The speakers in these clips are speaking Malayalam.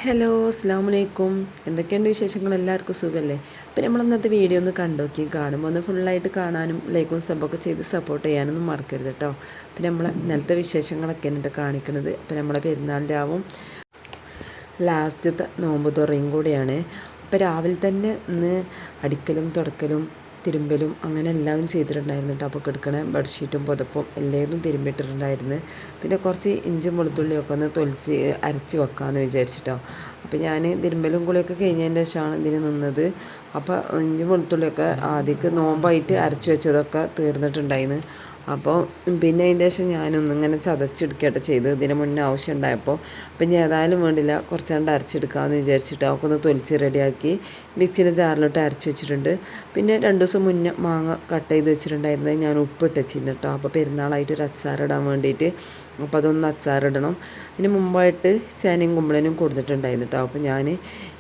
ഹലോ അസ്സാം വലൈക്കും. എന്തൊക്കെയുണ്ട് വിശേഷങ്ങൾ? എല്ലാവർക്കും സുഖമല്ലേ? അപ്പോൾ നമ്മൾ ഇന്നത്തെ വീഡിയോ ഒന്ന് കണ്ടോക്കി. കാണുമ്പോൾ ഒന്ന് ഫുള്ളായിട്ട് കാണാനും ലൈക്കും സബ്ബൊക്കെ ചെയ്ത് സപ്പോർട്ട് ചെയ്യാനൊന്നും മറക്കരുത് കേട്ടോ. പിന്നെ നമ്മൾ ഇന്നലത്തെ വിശേഷങ്ങളൊക്കെ എന്നിട്ട് കാണിക്കുന്നത്. അപ്പോൾ നമ്മളെ പെരുന്നാളിൻ്റെ ആവും ലാസ്റ്റത്തെ നോമ്പ് തുറയും കൂടിയാണ്. അപ്പോൾ രാവിലെ തന്നെ ഇന്ന് അടിക്കലും തുടക്കലും തിരുമ്പലും അങ്ങനെ എല്ലാം ചെയ്തിട്ടുണ്ടായിരുന്നു കേട്ടോ. അപ്പോൾ കിടക്കണ ബെഡ്ഷീറ്റും പുതപ്പും എല്ലാവരും തിരുമ്പിട്ടിട്ടുണ്ടായിരുന്നു. പിന്നെ കുറച്ച് ഇഞ്ചും വെളുത്തുള്ളിയൊക്കെ ഒന്ന് തൊലിച്ച് അരച്ച് വെക്കാമെന്ന് വിചാരിച്ചിട്ടോ. അപ്പോൾ ഞാൻ തിരുമ്പലും കുളിയൊക്കെ കഴിഞ്ഞതിൻ്റെ ശേഷമാണ് ഇതിന് നിന്നത്. അപ്പോൾ ഇഞ്ചും വെളുത്തുള്ളിയൊക്കെ ആദ്യമൊക്കെ നോമ്പായിട്ട് അരച്ച് വെച്ചതൊക്കെ തീർന്നിട്ടുണ്ടായിരുന്നു. അപ്പോൾ പിന്നെ അതിൻ്റെ ശേഷം ഞാനൊന്നിങ്ങനെ ചതച്ചെടുക്കുകയായിട്ട് ചെയ്ത് ഇതിന് മുന്നേ ആവശ്യം ഉണ്ടായപ്പോൾ പിന്നെ ഏതായാലും വേണ്ടില്ല കുറച്ചാണ്ട് അരച്ചെടുക്കാമെന്ന് വിചാരിച്ചിട്ട് അവൾക്ക് ഒന്ന് തൊലിച്ച് റെഡിയാക്കി മിക്സിയുടെ ജാറിലോട്ട് അരച്ച് വെച്ചിട്ടുണ്ട്. പിന്നെ 2 ദിവസം മുന്നേ മാങ്ങ കട്ട് ചെയ്ത് വെച്ചിട്ടുണ്ടായിരുന്നത് ഞാൻ ഉപ്പിട്ട് വെച്ചിരുന്നു കേട്ടോ. അപ്പോൾ പെരുന്നാളായിട്ട് ഒരു അച്ചാറിടാൻ വേണ്ടിയിട്ട് അപ്പോൾ അതൊന്ന് അച്ചാറിടണം. ഇതിന് മുമ്പായിട്ട് ചേനയും കുമ്പളനും കൊടുത്തിട്ടുണ്ടായിരുന്നു കേട്ടോ. അപ്പോൾ ഞാൻ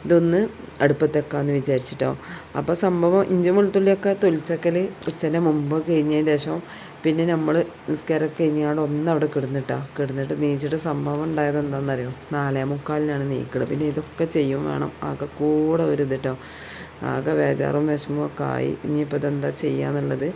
ഇതൊന്ന് അടുപ്പത്ത് വെക്കാമെന്ന് വിചാരിച്ചിട്ടോ. അപ്പോൾ സംഭവം ഇഞ്ചി വെളുത്തുള്ളിയൊക്കെ തൊലിച്ചക്കൽ ഉച്ചൻ്റെ മുമ്പ് കഴിഞ്ഞതിന് ശേഷം പിന്നെ നമ്മൾ നിസ്കാരമൊക്കെ കഴിഞ്ഞാണ്ട് അവിടെ കിടന്നിട്ട് നീച്ചിട്ട് സംഭവം ഉണ്ടായത് എന്താണെന്നറിയോ? 4:45 നീക്കണത്. പിന്നെ ഇതൊക്കെ ചെയ്യും വേണം. ആകെ കൂടെ ഒരു ഇത് കേട്ടോ. ആകെ ബേജാറും വിഷമവും ഒക്കെ ആയി. ഇനിയിപ്പോൾ ഇതെന്താ ചെയ്യാന്നുള്ളത്.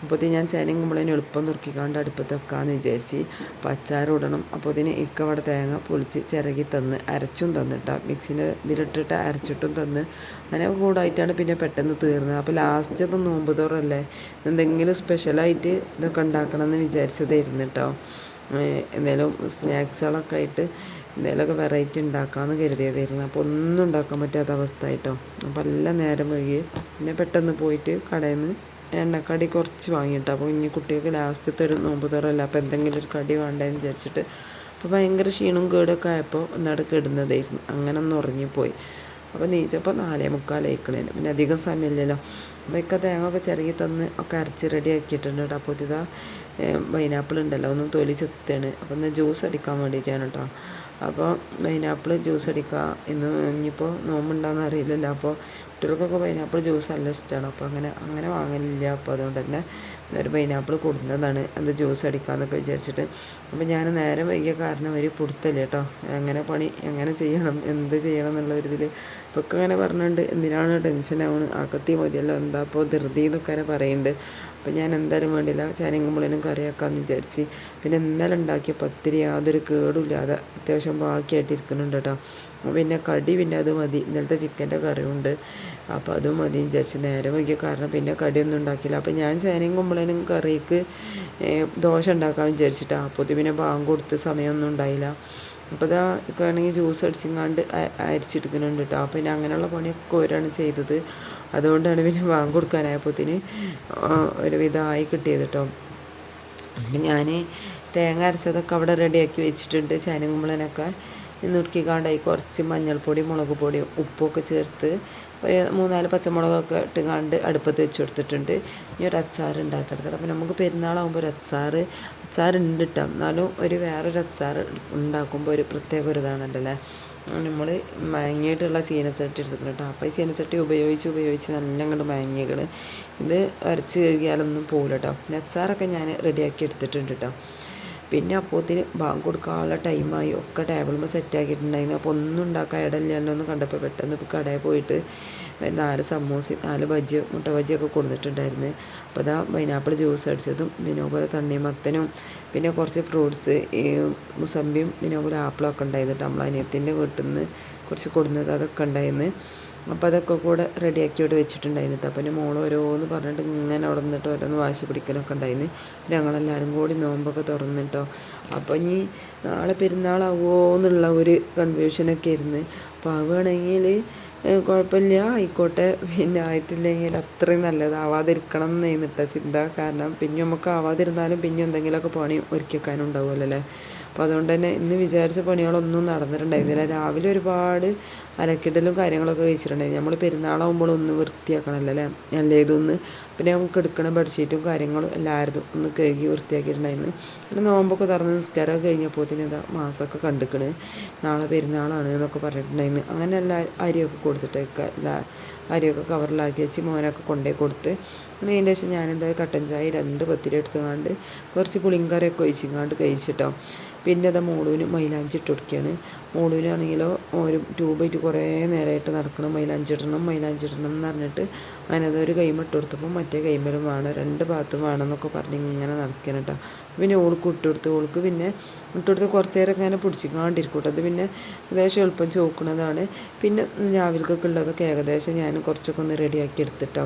അപ്പോൾ ഇത് ഞാൻ ചേനയും കുമ്പളേനും എളുപ്പം നുറുക്കിക്കാണ്ട് അടുപ്പത്ത് വെക്കാമെന്ന് വിചാരിച്ച്. അപ്പോൾ അച്ചാറിടണം. അപ്പോൾ ഇതിന് ഇക്കവിടെ തേങ്ങ പൊളിച്ച് ചിരകി തന്ന് അരച്ചും തന്നിട്ടാ. മിക്സിൻ്റെ ഇതിലിട്ടിട്ട് അരച്ചിട്ടും തന്ന് അങ്ങനെ കൂടായിട്ടാണ് പിന്നെ പെട്ടെന്ന് തീർന്നത്. അപ്പോൾ ലാസ്റ്റത്തെ നോമ്പ് തുറല്ലേ, എന്തെങ്കിലും സ്പെഷ്യലായിട്ട് ഇതൊക്കെ ഉണ്ടാക്കണമെന്ന് വിചാരിച്ചതായിരുന്നു കേട്ടോ. എന്തെങ്കിലും സ്നാക്സുകളൊക്കെ ആയിട്ട് എന്തെങ്കിലുമൊക്കെ വെറൈറ്റി ഉണ്ടാക്കാമെന്ന് കരുതിയതായിരുന്നു. അപ്പോൾ ഒന്നും ഉണ്ടാക്കാൻ പറ്റാത്ത അവസ്ഥ ആയിട്ടോ. അപ്പോൾ എല്ലാം നേരം വൈകി. പിന്നെ പെട്ടെന്ന് പോയിട്ട് കടയിൽ നിന്ന് എണ്ണക്കടി കുറച്ച് വാങ്ങിയിട്ടോ. അപ്പോൾ ഇനി കുട്ടികൾക്ക് ലാസ്റ്റത്തെ ഒരു നോമ്പ് തുറല്ല, അപ്പോൾ എന്തെങ്കിലും ഒരു കടി വേണ്ടതെന്ന് വിചാരിച്ചിട്ട്. അപ്പോൾ ഭയങ്കര ക്ഷീണവും കേടൊക്കെ ആയപ്പോൾ ഒന്നവിടെ കിടുന്നതായിരുന്നു. അങ്ങനെ ഒന്ന് ഉറങ്ങിപ്പോയി. അപ്പോൾ നീച്ചപ്പോൾ 4:45 പിന്നെ അധികം സമയമില്ലല്ലോ. അപ്പോൾ ഇക്ക തേങ്ങ ഒക്കെ ചിരകി തന്ന് ഒക്കെ അരച്ച് റെഡി ആക്കിയിട്ടുണ്ട് കേട്ടോ. അപ്പോൾ ഇതാ പൈനാപ്പിൾ ഉണ്ടല്ലോ ഒന്ന് തൊലി ചെത്താണ്. അപ്പോൾ ഒന്ന് ജ്യൂസ് അടിക്കാൻ വേണ്ടിയിട്ടാണ് കേട്ടോ. അപ്പോൾ പൈനാപ്പിൾ ജ്യൂസ് അടിക്കുക ഇനിയിപ്പോൾ നോമ്പുണ്ടാകുന്ന അറിയില്ലല്ലോ. അപ്പോൾ കുട്ടികൾക്കൊക്കെ പൈനാപ്പിൾ ജ്യൂസ് നല്ല ഇഷ്ടമാണ്. അപ്പോൾ അങ്ങനെ വാങ്ങലില്ല. അപ്പോൾ അതുകൊണ്ട് തന്നെ ഒരു പൈനാപ്പിൾ കൊടുക്കുന്നതാണ് അത് ജ്യൂസ് അടിക്കാമെന്നൊക്കെ വിചാരിച്ചിട്ട്. അപ്പോൾ ഞാൻ നേരം വൈകിയ കാരണം ഒരു പൊടുത്തല്ലേ കേട്ടോ. എങ്ങനെ ചെയ്യണം എന്ത് ചെയ്യണം എന്നുള്ള ഒരു ഇതിൽ ഇപ്പോൾ അങ്ങനെ പറഞ്ഞിട്ടുണ്ട്. എന്തിനാണ് ടെൻഷനാവണ്, ആക്കത്തി മതിയല്ലോ, എന്താ ഇപ്പോൾ ധൃതി എന്നൊക്കെ പറയുന്നുണ്ട്. അപ്പോൾ ഞാൻ എന്തായാലും വേണ്ടില്ല ചേനയും കുമ്പളനും കറിയാക്കാമെന്ന് വിചാരിച്ച്. പിന്നെ ഇന്നലെ ഉണ്ടാക്കിയ പത്തിരി യാതൊരു കേടുമില്ലാതെ അത്യാവശ്യം ബാക്കിയായിട്ട് ഇരിക്കുന്നുണ്ട് കേട്ടോ. പിന്നെ കടി പിന്നെ അത് മതി. ഇന്നലത്തെ ചിക്കൻ്റെ കറിയുണ്ട്. അപ്പോൾ അതും മതി വിചാരിച്ച് നേരെ വൈകിയ കാരണം പിന്നെ കടിയൊന്നും ഉണ്ടാക്കിയില്ല. അപ്പോൾ ഞാൻ ചേനയും കുമ്പളനും കറിക്ക് ദോശ ഉണ്ടാക്കാമെന്ന് വിചാരിച്ചിട്ടാണ്. അപ്പോൾ പിന്നെ ബാങ്ക് കൊടുത്ത് സമയമൊന്നും ഉണ്ടായില്ല. അപ്പോൾ ഇതാ ആണെങ്കിൽ ജ്യൂസ് അടിച്ചിങ്ങാണ്ട് അരിച്ചെടുക്കുന്നുണ്ട് കേട്ടോ. അപ്പോൾ പിന്നെ അങ്ങനെയുള്ള പണിയൊക്കെ ഓരാണ് ചെയ്തത്. അതുകൊണ്ടാണ് പിന്നെ ബാങ്ക് കൊടുക്കാനായപ്പോഴത്തേന് ഒരു വിധമായി കിട്ടിയത് കേട്ടോ. അപ്പം ഞാൻ തേങ്ങ അരച്ചതൊക്കെ അവിടെ റെഡിയാക്കി വെച്ചിട്ടുണ്ട്. ചേനയും കുമ്പളനൊക്കെ നുറുക്കിക്കാണ്ടായി കുറച്ച് മഞ്ഞൾപ്പൊടി മുളക് പൊടി ഉപ്പൊക്കെ ചേർത്ത് ഒരു 3-4 പച്ചമുളകൊക്കെ ഇട്ടുകാണ്ട് അടുപ്പത്ത് വെച്ച് കൊടുത്തിട്ടുണ്ട്. ഇനി ഒരു അച്ചാർ ഉണ്ടാക്കിയെടുക്കണം. അപ്പോൾ നമുക്ക് പെരുന്നാളാകുമ്പോൾ ഒരു അച്ചാറുണ്ട് കേട്ടോ. എന്നാലും വേറൊരു അച്ചാർ ഉണ്ടാക്കുമ്പോൾ ഒരു പ്രത്യേക ഒരു ഇതാണല്ലോ. നമ്മൾ മാങ്ങിയിട്ടുള്ള ചീനച്ചട്ടി എടുത്തിട്ടുണ്ട് കേട്ടോ. അപ്പോൾ ഈ ചീനച്ചട്ടി ഉപയോഗിച്ച് നല്ല അങ്ങോട്ട് മാങ്ങികൾ ഇത് അരച്ച് കഴുകിയാലൊന്നും പോകില്ല കേട്ടോ. പിന്നെ അച്ചാറൊക്കെ ഞാൻ റെഡിയാക്കി എടുത്തിട്ടുണ്ട് കേട്ടോ. പിന്നെ അപ്പോഴത്തിന് ബാങ്ക് കൊടുക്കാനുള്ള ടൈമായി. ഒക്കെ ടേബിളുമ്പോൾ സെറ്റാക്കിയിട്ടുണ്ടായിരുന്നു. അപ്പോൾ ഒന്നും ഉണ്ടാക്കാൻ ഇടയില്ലല്ലോ എന്ന് കണ്ടപ്പോൾ പെട്ടെന്ന് ഇപ്പോൾ കടയിൽ പോയിട്ട് 4 സമൂസ 4 ബജ്ജി മുട്ട ബജ്ജിയൊക്കെ കൊടുത്തിട്ടുണ്ടായിരുന്നു. അപ്പോൾ അതാ പൈനാപ്പിൾ ജ്യൂസ് അടിച്ചതും പിന്നെ അതുപോലെ തണ്ണിമത്തനും പിന്നെ കുറച്ച് ഫ്രൂട്ട്സ് ഈ മുസമ്പിയും പിന്നെ അതുപോലെ ആപ്പിളൊക്കെ ഉണ്ടായിരുന്നു. നമ്മൾ അനിയത്തിൻ്റെ വീട്ടിൽ നിന്ന് കുറച്ച് കൊടുക്കുന്നത് അതൊക്കെ ഉണ്ടായിരുന്നു. അപ്പോൾ അതൊക്കെ കൂടെ റെഡിയാക്കി ഇവിടെ വെച്ചിട്ടുണ്ടായിരുന്നു കേട്ടോ. അപ്പോൾ എൻ്റെ മോൾ ഓരോന്ന് പറഞ്ഞിട്ട് ഇങ്ങനെ അവിടെ നിന്നിട്ട് ഓരോന്ന് വാശി പിടിക്കലൊക്കെ ഉണ്ടായിരുന്നു. ഞങ്ങളെല്ലാവരും കൂടി നോമ്പൊക്കെ തുറന്നിട്ടോ. അപ്പോൾ ഇനി നാളെ പെരുന്നാളാവുമോ എന്നുള്ള ഒരു കൺഫ്യൂഷനൊക്കെ ആയിരുന്നു. അപ്പോൾ ആവുകയാണെങ്കിൽ കുഴപ്പമില്ല, ആയിക്കോട്ടെ. പിന്നെ ആയിട്ടില്ലെങ്കിൽ അത്രയും നല്ലതാവാതിരിക്കണം എന്നിട്ട ചിന്ത. കാരണം പിന്നെ നമുക്ക് ആവാതിരുന്നാലും പിന്നെ എന്തെങ്കിലുമൊക്കെ പണി ഒരുക്കി വെക്കാനും ഉണ്ടാവുമല്ലോ അല്ലേ. അപ്പോൾ അതുകൊണ്ട് തന്നെ ഇന്ന് വിചാരിച്ച പണികളൊന്നും നടന്നിട്ടുണ്ടായിരുന്നില്ല. രാവിലെ ഒരുപാട് അലക്കിടലും കാര്യങ്ങളൊക്കെ കഴിച്ചിട്ടുണ്ടായിരുന്നു. നമ്മൾ പെരുന്നാളാകുമ്പോൾ ഒന്ന് വൃത്തിയാക്കണമല്ലോ അല്ലേ. അല്ലേ ഇതൊന്ന് പിന്നെ നമുക്ക് എടുക്കണ ബെഡ്ഷീറ്റും കാര്യങ്ങളും എല്ലാവരും ഒന്ന് കഴുകി വൃത്തിയാക്കിയിട്ടുണ്ടായിരുന്നു. പിന്നെ നോമ്പൊക്കെ തുറന്ന് നിസ്കാരമൊക്കെ കഴിഞ്ഞപ്പോഴത്തേന് ഇതാ മാസമൊക്കെ കണ്ടിക്കണ്. നാളെ പെരുന്നാളാണ് എന്നൊക്കെ പറഞ്ഞിട്ടുണ്ടായിരുന്നു. അങ്ങനെ അരിയൊക്കെ കൊടുത്തിട്ടൊക്കെ അരിയൊക്കെ കവറിലാക്കി വെച്ച് മോനൊക്കെ കൊണ്ടുപോയി കൊടുത്ത്. പിന്നെ അതിൻ്റെ ശേഷം ഞാനെന്താ കട്ടൻ ചായ 2 പത്തിരി എടുത്തുകൊണ്ട് കുറച്ച് പുളിങ്കറിയൊക്കെ ഒഴിച്ചിങ്ങാണ്ട് കഴിച്ചിട്ടോ. പിന്നെ അത് മോളൂന് മൈലാഞ്ചി ഇട്ട് കൊടുക്കുകയാണ്. മോളൂനാണെങ്കിലോ ഒരു ട്യൂബായിട്ട് കുറേ നേരമായിട്ട് നടക്കണം, മൈലാഞ്ചി ഇടണം എന്ന് പറഞ്ഞിട്ട് അങ്ങനെ അതൊരു കൈമ ഇട്ട് കൊടുത്തപ്പോൾ മറ്റേ കൈമലും വേണം, 2 ഭാഗത്തും വേണം എന്നൊക്കെ പറഞ്ഞ് ഇങ്ങനെ നടക്കണം കേട്ടോ. പിന്നെ ഓൾക്ക് ഇട്ട് കൊടുത്ത്, ഓൾക്ക് പിന്നെ ഇട്ട് കൊടുത്ത് കുറച്ച് നേരം ഇങ്ങനെ പിടിച്ചിക്കാണ്ടിരിക്കും കേട്ടോ. അത് പിന്നെ ഏകദേശം എളുപ്പം ചോക്കുന്നതാണ്. പിന്നെ രാവിലേക്കൊക്കെ ഉള്ളതൊക്കെ ഏകദേശം ഞാൻ കുറച്ചൊക്കെ ഒന്ന് റെഡിയാക്കി എടുത്തിട്ടോ.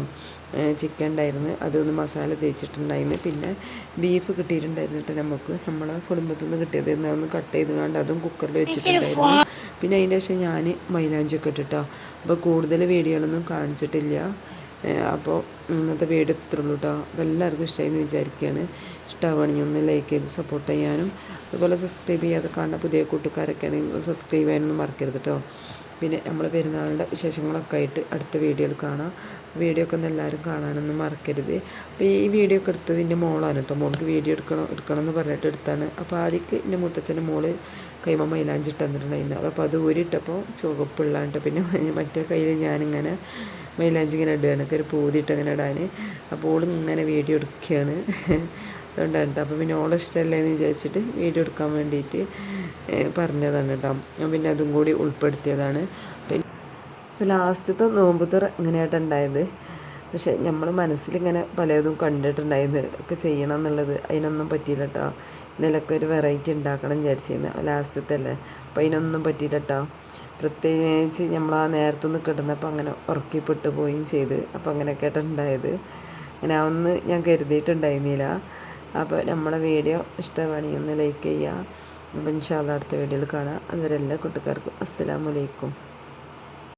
ചിക്കൻ ഉണ്ടായിരുന്നു, അതൊന്ന് മസാല തേച്ചിട്ടുണ്ടായിരുന്നു. പിന്നെ ബീഫ് കിട്ടിയിട്ടുണ്ടായിരുന്നു കേട്ടോ, നമ്മളെ കുടുംബത്തിൽ നിന്ന് കിട്ടിയത്. ഒന്ന് കട്ട് ചെയ്ത് കണ്ട് അതും കുക്കറിൽ വെച്ചിട്ടുണ്ടായിരുന്നു. പിന്നെ അതിൻ്റെ ശേഷം ഞാൻ മൈലാഞ്ചിയൊക്കെ ഇട്ടിട്ടോ. അപ്പോൾ കൂടുതൽ വീഡിയോകളൊന്നും കാണിച്ചിട്ടില്ല. അപ്പോൾ ഇന്നത്തെ വീഡിയോ ഇത്രയുള്ളൂ കേട്ടോ. അപ്പോൾ എല്ലാവർക്കും ഇഷ്ടമായി എന്ന് വിചാരിക്കുകയാണ്. ഇഷ്ടമാണെങ്കിൽ ഒന്ന് ലൈക്ക് ചെയ്ത് സപ്പോർട്ട് ചെയ്യാനും അതുപോലെ സബ്സ്ക്രൈബ് ചെയ്യാതെ കാണുന്ന പുതിയ കൂട്ടുകാരൊക്കെ ആണെങ്കിൽ സബ്സ്ക്രൈബ് ചെയ്യാനൊന്നും മറക്കരുത് കേട്ടോ. പിന്നെ നമ്മൾ പെരുന്നാളിൻ്റെ വിശേഷങ്ങളൊക്കെ ആയിട്ട് അടുത്ത വീഡിയോയിൽ കാണാം. വീഡിയോ ഒക്കെ ഒന്ന് എല്ലാവരും കാണാനൊന്നും മറക്കരുത്. അപ്പോൾ ഈ വീഡിയോ ഒക്കെ എടുത്തത് എൻ്റെ മോളാണ് കേട്ടോ. മോൾക്ക് വീഡിയോ എടുക്കണം എന്ന് പറഞ്ഞിട്ട് എടുത്താണ്. അപ്പോൾ ആദ്യക്ക് എൻ്റെ മുത്തച്ഛൻ്റെ മോള് കൈമ മൈലാഞ്ചി ഇട്ട് തന്നിട്ടുണ്ടായിരുന്നു. അപ്പോൾ അത് ഊരിയിട്ടപ്പോൾ ചുവപ്പുള്ളാണ്ട് പിന്നെ മറ്റേ കയ്യിൽ ഞാനിങ്ങനെ മൈലാഞ്ചി ഇങ്ങനെ ഇടുകയാണ്, ഒരു പൂതിയിട്ട് അങ്ങനെ ഇടാൻ. അപ്പോൾ ഓളിങ്ങനെ വീഡിയോ എടുക്കുകയാണ്. അതുകൊണ്ടാണ് കേട്ടോ. അപ്പോൾ പിന്നെ ഓളെ ഇഷ്ടമല്ലേ എന്ന് വിചാരിച്ചിട്ട് വീഡിയോ എടുക്കാൻ വേണ്ടിയിട്ട് പറഞ്ഞതാണ് കേട്ടോ. പിന്നെ അതും കൂടി ഉൾപ്പെടുത്തിയതാണ്. പിന്നെ ലാസ്റ്റത്തെ നോമ്പുതുറ ഇങ്ങനെയായിട്ടുണ്ടായത്. പക്ഷേ നമ്മൾ മനസ്സിലിങ്ങനെ പലതും കണ്ടിട്ടുണ്ടായത് ഒക്കെ ചെയ്യണം എന്നുള്ളത്, അതിനൊന്നും പറ്റിയില്ല കേട്ടോ. ഇതിലൊക്കെ ഒരു വെറൈറ്റി ഉണ്ടാക്കണം വിചാരിച്ചിരുന്നു, ലാസ്റ്റത്തെ അല്ലേ. അപ്പോൾ അതിനൊന്നും പറ്റിയില്ല കേട്ടോ. പ്രത്യേകിച്ച് നമ്മൾ ആ നേരത്തൊന്ന് കിടന്നപ്പോൾ അങ്ങനെ ഉറക്കിപ്പെട്ടു പോവുകയും ചെയ്ത്. അപ്പോൾ അങ്ങനെയൊക്കെ ആയിട്ടുണ്ടായത്. അങ്ങനെ ഒന്നും ഞാൻ കരുതിയിട്ടുണ്ടായിരുന്നില്ല. അപ്പോൾ നമ്മളെ വീഡിയോ ഇഷ്ടമാണെങ്കിൽ ഒന്ന് ലൈക്ക് ചെയ്യുക. അപ്പോൾ ഇൻഷാ അല്ലാഹ് അടുത്ത വീഡിയോയിൽ കാണാം. അതുവരെ എല്ലാ കൂട്ടുകാർക്കും അസ്സലാമു അലൈക്കും.